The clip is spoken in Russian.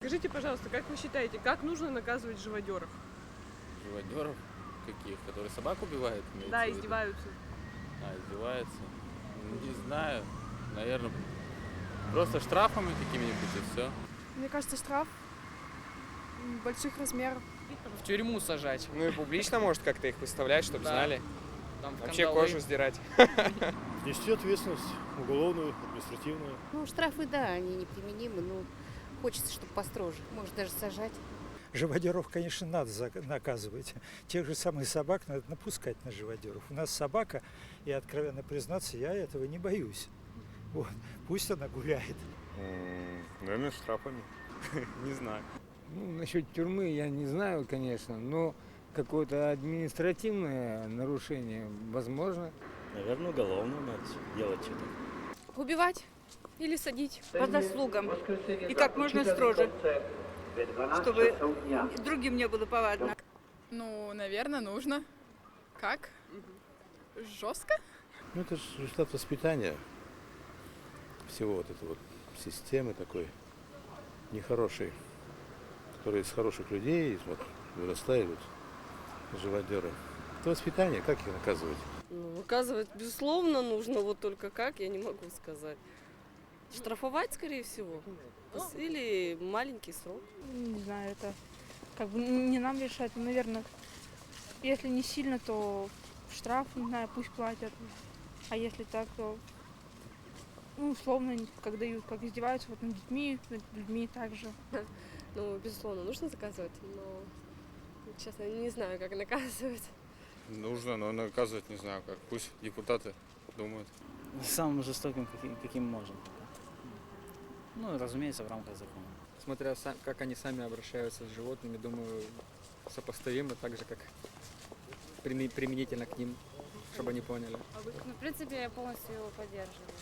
Скажите, пожалуйста, как вы считаете, как нужно наказывать живодеров? Живодеров каких? Которые собак убивают? имеется Да, в виду? издеваются. Издеваются? Не знаю. Наверное, просто штрафами какими-нибудь и все. Мне кажется, штраф больших размеров. В тюрьму сажать. Ну и публично, может, как-то их выставлять, чтобы Да. знали. Там в Вообще кандалы. кожу сдирать. Внести ответственность уголовную, административную. Ну, штрафы, да, они неприменимы, но хочется, чтобы построже. Может, даже сажать. Живодеров, конечно, надо наказывать. Тех же самых собак надо напускать на живодеров. У нас собака, и, откровенно признаться, я этого не боюсь. Вот. Пусть она гуляет. Наверное, штрафами. Не знаю. Ну, насчет тюрьмы я не знаю, конечно, но какое-то административное нарушение возможно. Наверное, уголовно надо делать это. Убивать или садить. По заслугам и как можно строже, чтобы другим не было повадно. Ну, наверное, нужно. Как? Жестко? Ну, это же результат воспитания всего вот этой вот системы такой нехорошей, которая из хороших людей вот, вырастают вот, живодеры. Это воспитание, как их наказывать? Ну, наказывать, безусловно, нужно, вот только как, я не могу сказать. Штрафовать, скорее всего. Или маленький срок. Не знаю, это как бы не нам решать. Наверное, если не сильно, то штраф, не знаю, пусть платят. А если так, то условно, как дают, как издеваются вот над детьми, над людьми также. Ну, безусловно, нужно наказывать, но, честно, не знаю, как наказывать. Нужно, но наказывать не знаю как. Пусть депутаты думают. Самым жестоким, каким можем. Ну, разумеется, в рамках закона. Смотря как они сами обращаются с животными, думаю, сопоставимо так же, как применительно к ним, чтобы они поняли. Ну, в принципе, я полностью его поддерживаю.